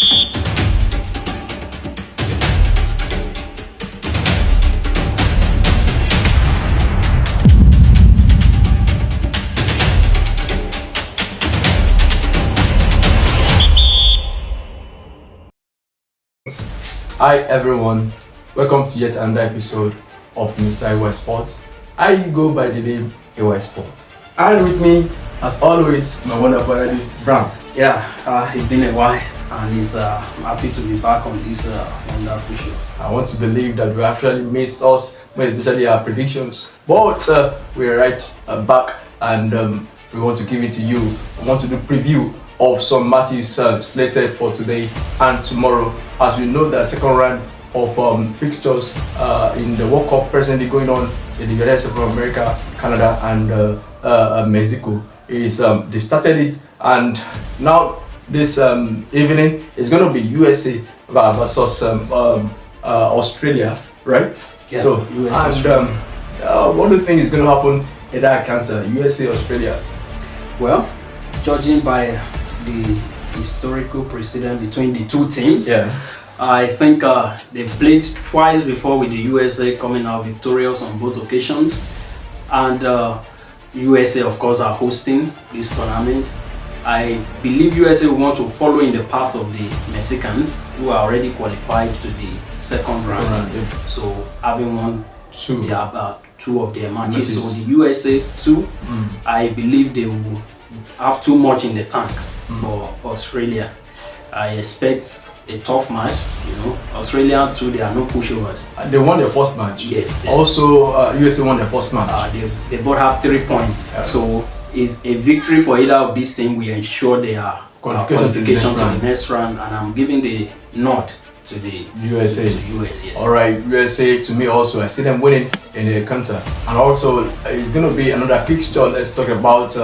Hi everyone, welcome to yet another episode of Mr. AY Sports. I go by the name AY Sports. And with me, as always, my wonderful analyst, Bram. It's been a while and I'm happy to be back on this wonderful show. I want to believe that we actually missed us, especially our predictions. But we're right back and we want to give it to you. I want to do preview of some matches slated for today and tomorrow. As we know, the second round of fixtures in the World Cup presently going on in the United States of America, Canada, and Mexico is they started it, and now this evening is going to be USA versus Australia, right? Yeah, so USA, and what do you think is going to happen in that encounter, USA Australia? Well, judging by the historical precedent between the two teams, I think they've played twice before with the USA coming out victorious on both occasions, and USA of course are hosting this tournament. I believe USA will want to follow in the path of the Mexicans, who are already qualified to the second round. So having won two of their matches, so the USA too, I believe they will have too much in the tank for Australia. I expect a tough match. You know, Australia too, they are no pushovers. They won their first match. Yes. Also, USA won their first match. They both have 3 points. So is a victory for either of these teams will ensure their qualification to the next round. And I'm giving the nod to the USA. US, yes. All right, USA to me also. I see them winning in the counter, and also it's going to be another fixture. Let's talk about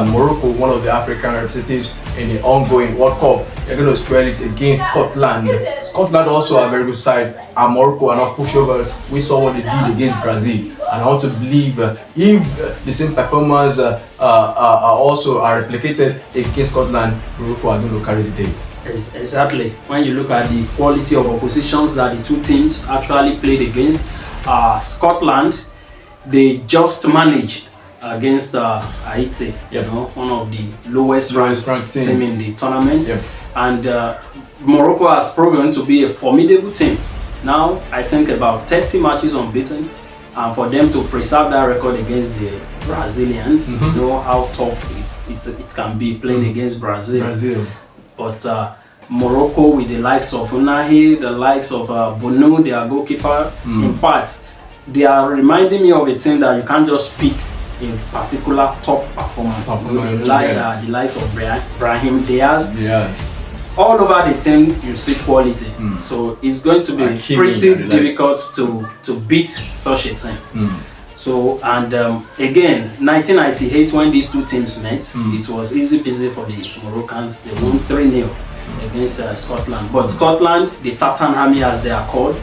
Morocco, one of the African representatives in the ongoing World Cup. They're going to square it against Scotland. Scotland also a very good side, and Morocco are not pushovers. We saw what they did against Brazil, and I want to believe if the same performance are replicated against Scotland, Morocco are going to carry the day. Exactly. When you look at the quality of oppositions that the two teams actually played against, Scotland, they just managed against Haiti, you know, one of the lowest ranked team in the tournament. And Morocco has proven to be a formidable team. Now, I think about 30 matches unbeaten, and for them to preserve that record against the Brazilians, you know how tough it can be playing against Brazil. But Morocco, with the likes of Unahi, the likes of Bono, their goalkeeper, in fact, they are reminding me of a team that you can't just pick a particular top performance. The likes of Brahim Diaz. Yes. All over the team, you see quality. So it's going to be pretty difficult to beat such a team. So, and again, 1998 when these two teams met, it was easy peasy for the Moroccans. They won 3-0 against Scotland. But Scotland, the Tartan Army as they are called,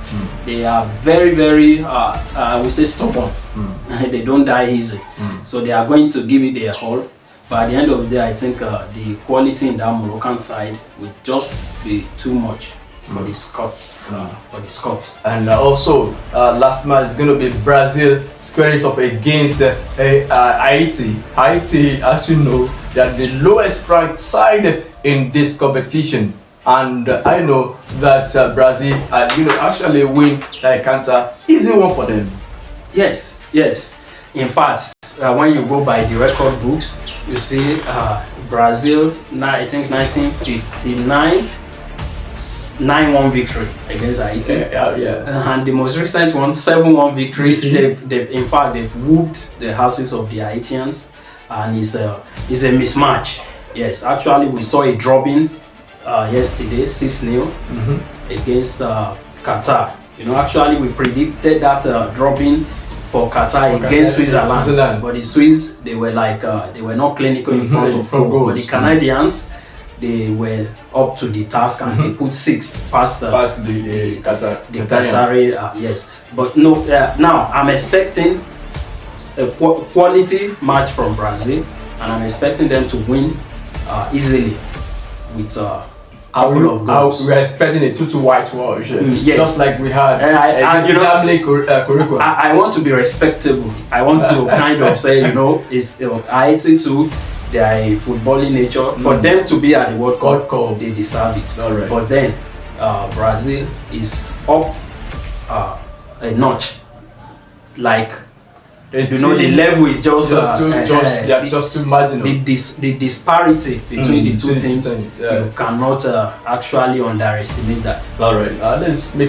they are very, very, I would say, stubborn. They don't die easy. So they are going to give it their all. But at the end of the day, I think the quality in that Moroccan side will just be too much for the Scots. And also, last match is going to be Brazil squaring up against Haiti. Haiti, as you know, they are the lowest ranked side in this competition. And I know that Brazil are going to actually win the encounter. Easy one for them. Yes. In fact, when you go by the record books, you see Brazil, I think 1959, 9-1 victory against Haiti. And the most recent one, 7-1 victory. They've whooped the houses of the Haitians, and it's a mismatch. Yes, actually we saw a drubbing yesterday, 6-0 against Qatar. You know, actually we predicted that drubbing for Qatar against Switzerland, but the Swiss, they were not clinical in front of goal. But the Canadians, they were up to the task, and they put 6 past the Qatari. Yes, but no. Now I'm expecting a quality match from Brazil, and I'm expecting them to win easily with couple of goals. We were expecting a 2-2 whitewash, yes. just like we had Germany, Morocco. I want to be respectable. I want to kind of say, it's Haiti too. They are a footballing nature. For them to be at the World Cup, they deserve it. All right. But then Brazil is up a notch. Like, the level is just too marginal. The disparity between the two teams, you cannot actually underestimate that. All right, let's make it